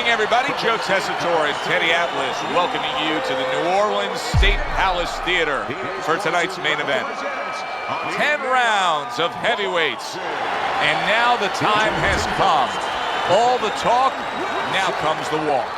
everybody. Joe Tessitore and Teddy Atlas welcoming you to the New Orleans State Palace Theater for tonight's main event. 10 rounds of heavyweights, and now the time has come. All the talk, now comes the walk.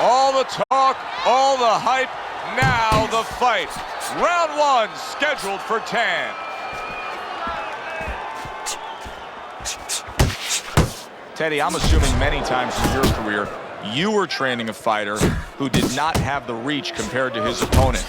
All the talk, all the hype, now the fight. Round one scheduled for 10. Teddy, I'm assuming many times in your career, you were training a fighter who did not have the reach compared to his opponent.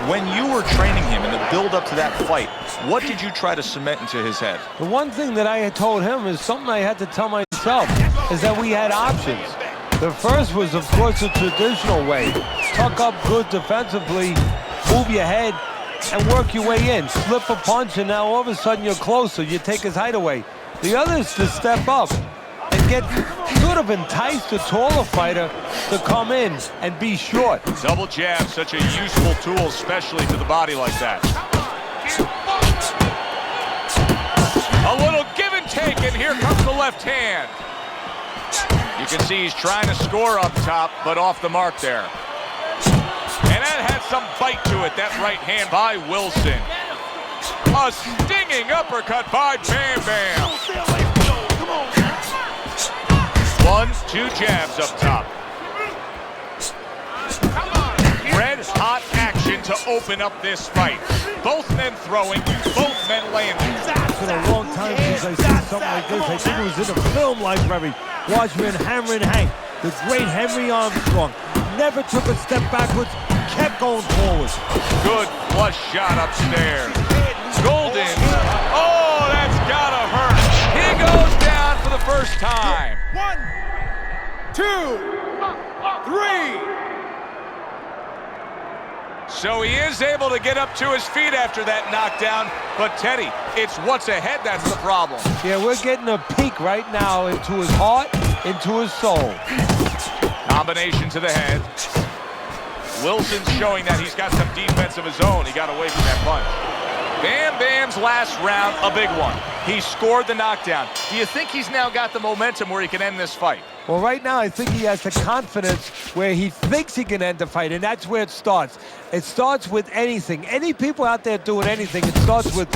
When you were training him in the build-up to that fight, what did you try to cement into his head? The one thing that I had told him is something I had to tell myself, is that we had options. The first was, of course, the traditional way. Tuck up good defensively, move your head, and work your way in. Slip a punch, and now all of a sudden you're closer. You take his height away. The other is to step up and sort of entice the taller fighter to come in and be short. Double jab, such a useful tool, especially to the body like that. A little give and take, and here comes the left hand. You can see he's trying to score up top, but off the mark there. And that had some bite to it, that right hand by Wilson. A stinging uppercut by Bam Bam. 1-2 jabs up top. Red hot action to open up this fight. Both men throwing, both men landing. It's been a long time since I seen something like this. I think it was in a film library. Watchman Hammer and Hank, the great Henry Armstrong, never took a step backwards, kept going forward. Good flush shot upstairs. Golden. Oh, that's gotta hurt. He goes down for the first time. 1, 2, 3. So he is able to get up to his feet after that knockdown, but Teddy, it's what's ahead that's the problem. Yeah, we're getting a peek right now into his heart, into his soul. Combination to the head. Wilson's showing that he's got some defense of his own. He got away from that punch. Bam Bam's last round, a big one. He scored the knockdown. Do you think he's now got the momentum where he can end this fight? Well, right now, I think he has the confidence where he thinks he can end the fight, and that's where it starts. It starts with anything. Any people out there doing anything, it starts with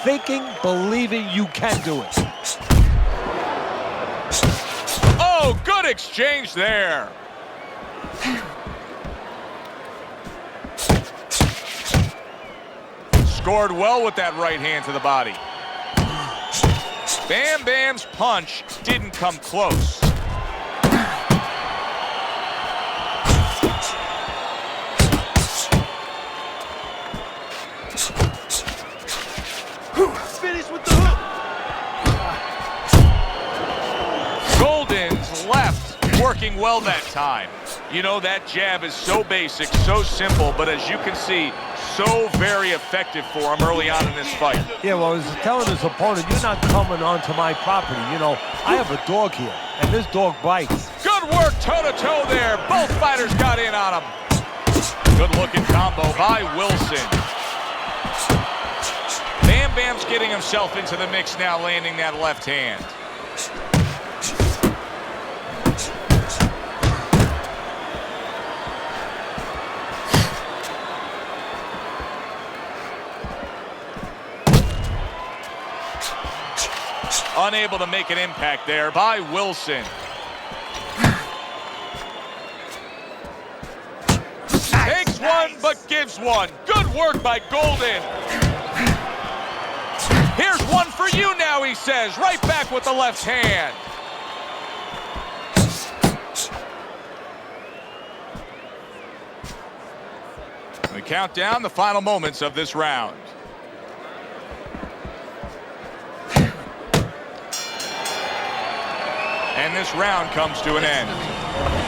thinking, believing you can do it. Oh, good exchange there. Scored well with that right hand to the body. Bam Bam's punch didn't come close. Finish with the hook. Golden's left working well that time. You know, that jab is so basic, so simple, but as you can see, so very effective for him early on in this fight. Yeah, well, he's telling his opponent, you're not coming onto my property. You know, I have a dog here, and this dog bites. Good work toe-to-toe there. Both fighters got in on him. Good-looking combo by Wilson. Bam Bam's getting himself into the mix now, landing that left hand. Unable to make an impact there by Wilson. Takes one, but gives one. Good work by Golden. Here's one for you now, he says. Right back with the left hand. We count down the final moments of this round. And this round comes to an end.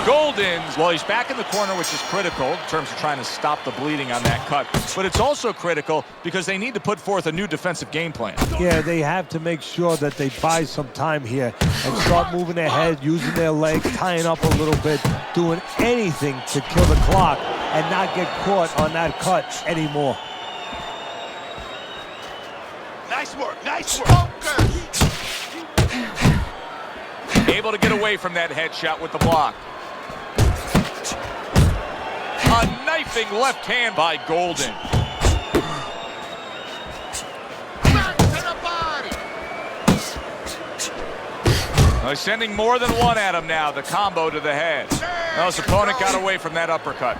Golden's, well, he's back in the corner, which is critical in terms of trying to stop the bleeding on that cut. But it's also critical because they need to put forth a new defensive game plan. Yeah, they have to make sure that they buy some time here and start moving their head, using their legs, tying up a little bit, doing anything to kill the clock and not get caught on that cut anymore. Nice work, nice work. Able to get away from that headshot with the block. A knifing left hand by Golden. He's sending more than one at him now. The combo to the head. Well, his opponent got away from that uppercut.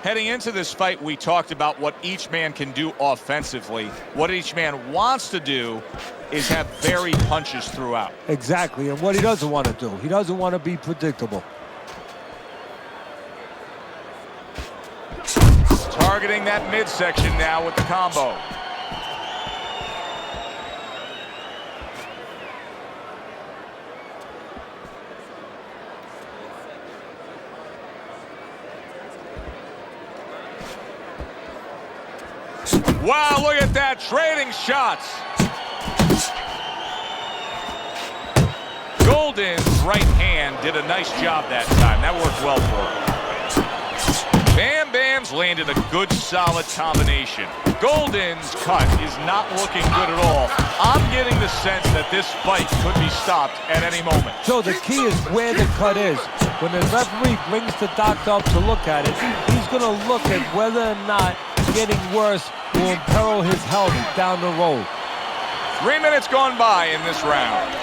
Heading into this fight, we talked about what each man can do offensively. What each man wants to do is have varied punches throughout. Exactly, and what he doesn't want to do. He doesn't want to be predictable. Targeting that midsection now with the combo. Wow, look at that, trading shots. Golden's right hand did a nice job that time. That worked well for him. Bam Bam's landed a good, solid combination. Golden's cut is not looking good at all. I'm getting the sense that this fight could be stopped at any moment. So the key is where the cut is. When the referee brings the doctor up to look at it, he's going to look at whether or not getting worse will imperil his health down the road. 3 minutes gone by in this round.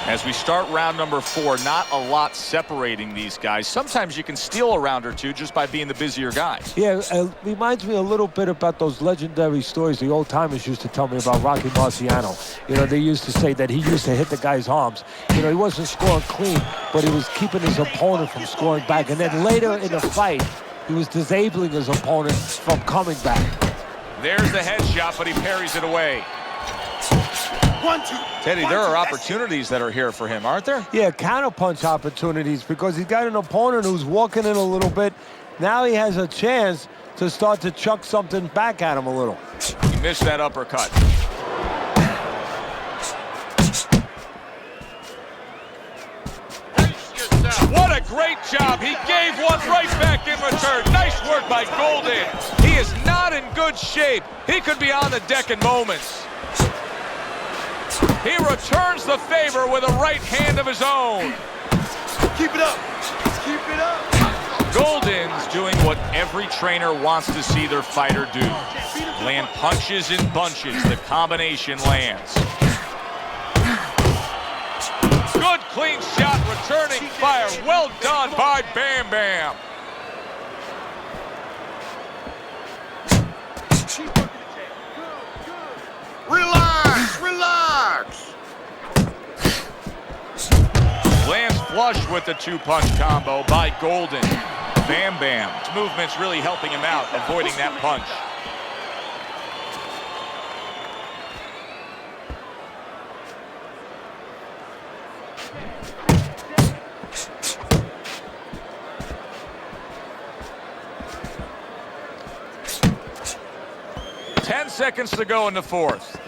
As we start round number 4, not a lot separating these guys. Sometimes you can steal a round or two just by being the busier guy. Yeah, it reminds me a little bit about those legendary stories the old timers used to tell me about Rocky Marciano. You know, they used to say that he used to hit the guy's arms. You know, he wasn't scoring clean, but he was keeping his opponent from scoring back. And then later in the fight, he was disabling his opponent from coming back. There's the headshot, but he parries it away. 1, 2. Teddy, there are opportunities that are here for him, aren't there? Yeah, counterpunch opportunities because he's got an opponent who's walking in a little bit. Now he has a chance to start to chuck something back at him a little. He missed that uppercut. What a great job. He gave one right back in return. Nice work by Golden. He is not in good shape. He could be on the deck in moments. He returns the favor with a right hand of his own. Keep it up. Keep it up. Golden's doing what every trainer wants to see their fighter do. Land punches in bunches. The combination lands. Good clean shot, returning fire. Well done by Bam Bam. Relax, relax. Lands flush with the two-punch combo by Golden. Bam Bam. His movement's really helping him out, avoiding that punch. Ten seconds to go in the fourth.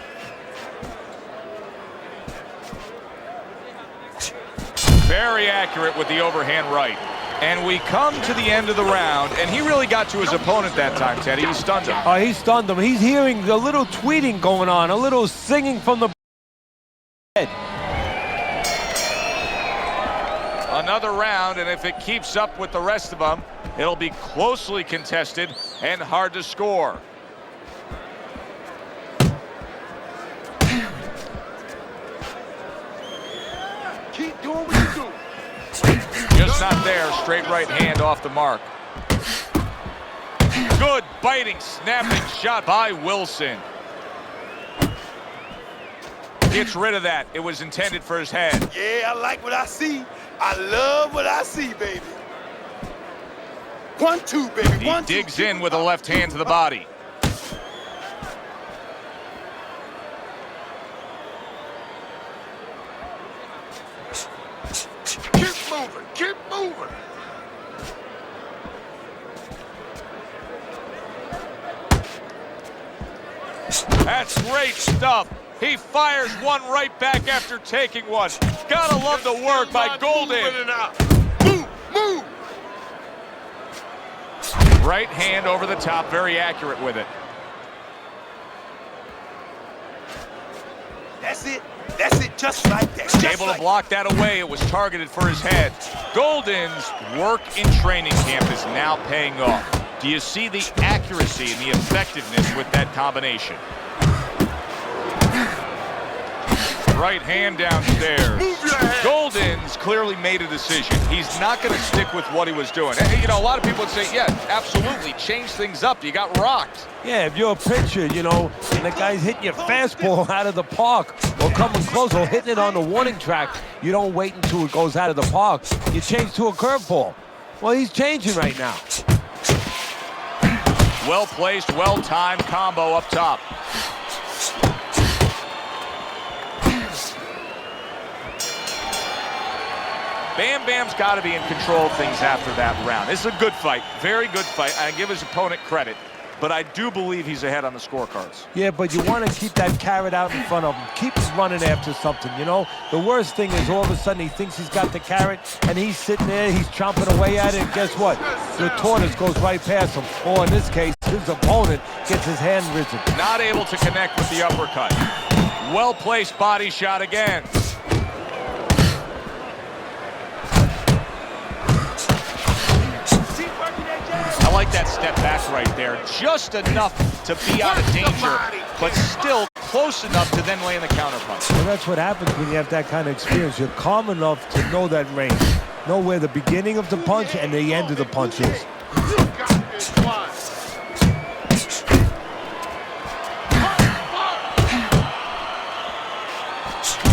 Very accurate with the overhand right. And we come to the end of the round, and he really got to his opponent that time, Teddy. He stunned him. Oh, he stunned him. He's hearing a little tweeting going on, a little singing from the head. Another round, and if it keeps up with the rest of them, it'll be closely contested and hard to score. Keep doing what you do. Just not there. Straight right hand off the mark. Good biting, snapping shot by Wilson. Gets rid of that. It was intended for his head. Yeah, I like what I see. I love what I see, baby. 1-2, baby. He 1-2. digs in with a left hand to the body. Keep moving. Keep moving. That's great stuff. He fires one right back after taking one. Gotta love the work by Golden. Move, move. Right hand over the top, very accurate with it. That's it. That's it. Just like that. Just Able like to block that away. It was targeted for his head. Golden's work in training camp is now paying off. Do you see the accuracy and the effectiveness with that combination? Right hand downstairs. Golden's clearly made a decision. He's not going to stick with what he was doing. Hey, you know, a lot of people would say, yeah, absolutely, change things up. You got rocked. Yeah, if you're a pitcher, you know, and the guy's hitting your fastball out of the park or coming close or hitting it on the warning track, you don't wait until it goes out of the park. You change to a curveball. Well, he's changing right now. Well-placed, well-timed combo up top. Bam Bam's got to be in control of things after that round. This is a good fight, very good fight. I give his opponent credit, but I do believe he's ahead on the scorecards. Yeah, but you want to keep that carrot out in front of him. Keep running after something, you know? The worst thing is all of a sudden he thinks he's got the carrot, and he's sitting there, he's chomping away at it, and guess what? The tortoise goes right past him. Or in this case, his opponent gets his hand risen. Not able to connect with the uppercut. Well-placed body shot again. I like that step back right there. Just enough to be out of danger, but still close enough to then land the counterpunch. Well, that's what happens when you have that kind of experience. You're calm enough to know that range. Know where the beginning of the punch and the end of the punch is.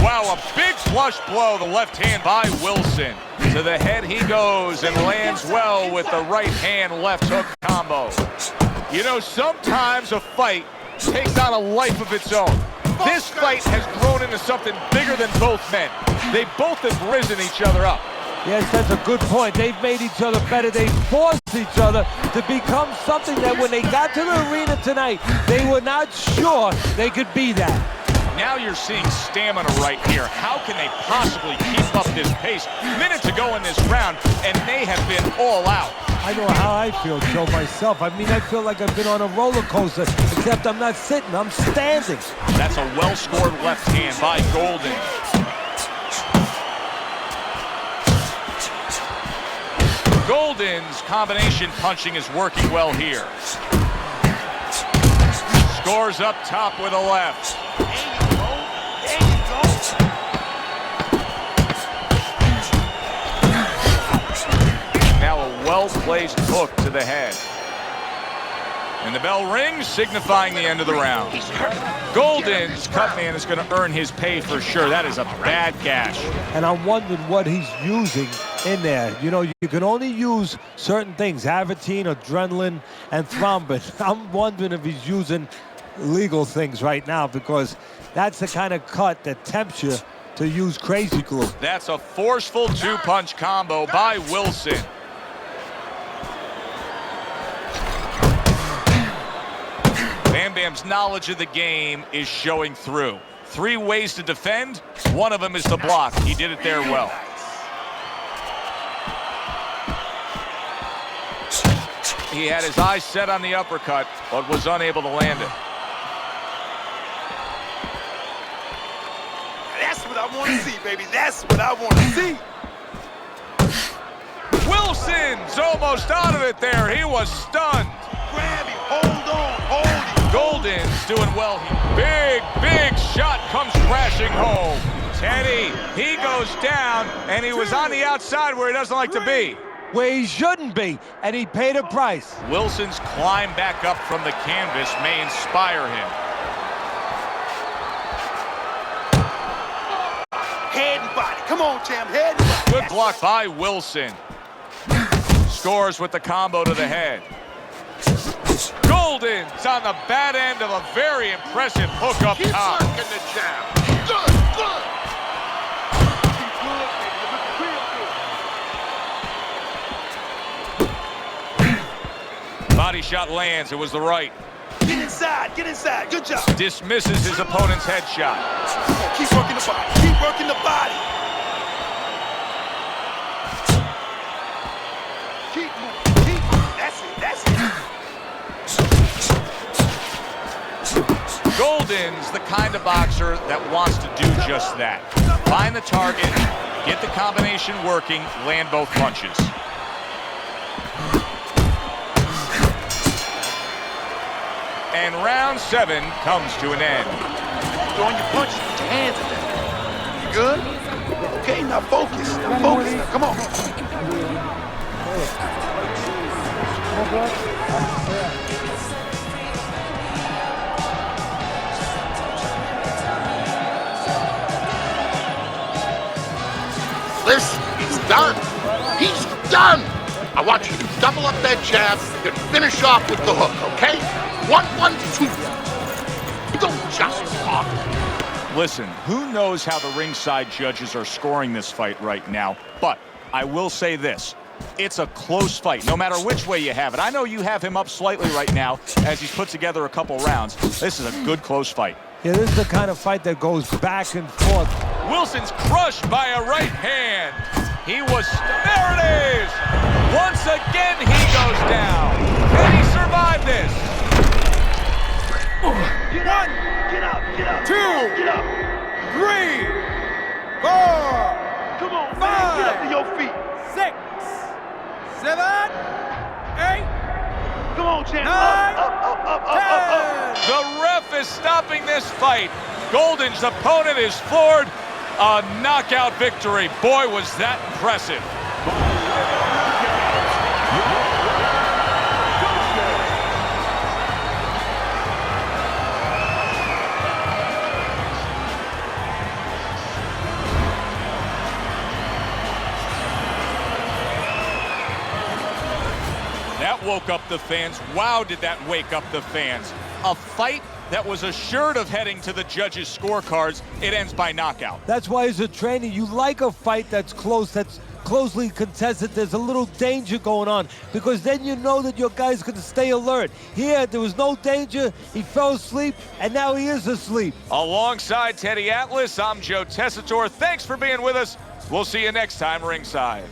Wow, a big flush blow, the left hand by Wilson. To the head he goes and lands well with the right hand left hook combo. You know, sometimes a fight takes on a life of its own. This fight has grown into something bigger than both men. They both have risen each other up. Yes, that's a good point. They've made each other better. They forced each other to become something that when they got to the arena tonight, they were not sure they could be that. Now you're seeing stamina right here. How can they possibly keep up this pace? Minutes ago in this round, and they have been all out. I know how I feel, Joe, myself. I mean, I feel like I've been on a roller coaster, except I'm not sitting, I'm standing. That's a well-scored left hand by Golden. Golden's combination punching is working well here. Scores up top with a left. Now a well-placed hook to the head. And the bell rings, signifying the end of the round. Golden's cut man is going to earn his pay for sure. That is a bad gash. And I'm wondering what he's using in there. You know, you can only use certain things, Avitine, adrenaline, and thrombin. I'm wondering if he's using legal things right now, because that's the kind of cut that tempts you to use crazy glue. That's a forceful two-punch combo by Wilson. Bam Bam's knowledge of the game is showing through. 3 ways to defend. One of them is to block. He did it there well. He had his eyes set on the uppercut, but was unable to land it. That's what I want to see, baby. That's what I want to see. Wilson's almost out of it there. He was stunned. Grab him. Hold on. Hold him. Golden's doing well. Big shot comes crashing home. Teddy, he goes down, and he was on the outside where he doesn't like to be. Where he shouldn't be, and he paid a price. Wilson's climb back up from the canvas may inspire him. Head and body. Come on, champ. Head and body. Good block by Wilson. Score scores with the combo to the head. Golden's on the bad end of a very impressive hook up top. Keep working the jab. Good, good. Body shot lands. It was the right. Get inside, get inside. Good job. Dismisses his opponent's headshot. Keep working the body. Keep working the body. Keep moving. Keep moving. That's it. That's it. Golden's the kind of boxer that wants to do just that. Find the target, get the combination working, land both punches. And round 7 comes to an end. Throwing your punches with your hands at that. You good? Okay, now focus. Now focus. Now, come on. Listen, he's done. He's done. I want you to double up that jab and finish off with the hook, okay? 1, 1, 2. Don't just talk. Listen, who knows how the ringside judges are scoring this fight right now, but I will say this. It's a close fight, no matter which way you have it. I know you have him up slightly right now as he's put together a couple rounds. This is a good close fight. Yeah, this is the kind of fight that goes back and forth. Wilson's crushed by a right hand. He was, there it is! Once again he goes down. Can he survive this? Get up. Get up. Get up. 2, Get up. 3, 4, Come on, man. Get up to your feet. 6, 7, 8, Come on, champ. 9, Up. 10. The ref is stopping this fight. Golden's opponent is floored. A knockout victory. Boy, was that impressive. That woke up the fans. Wow, did that wake up the fans. A fight that was assured of heading to the judges' scorecards. It ends by knockout. That's why as a trainer, you like a fight that's close, that's closely contested. There's a little danger going on because then you know that your guy's going to stay alert. Here, there was no danger. He fell asleep, and now he is asleep. Alongside Teddy Atlas, I'm Joe Tessitore. Thanks for being with us. We'll see you next time ringside.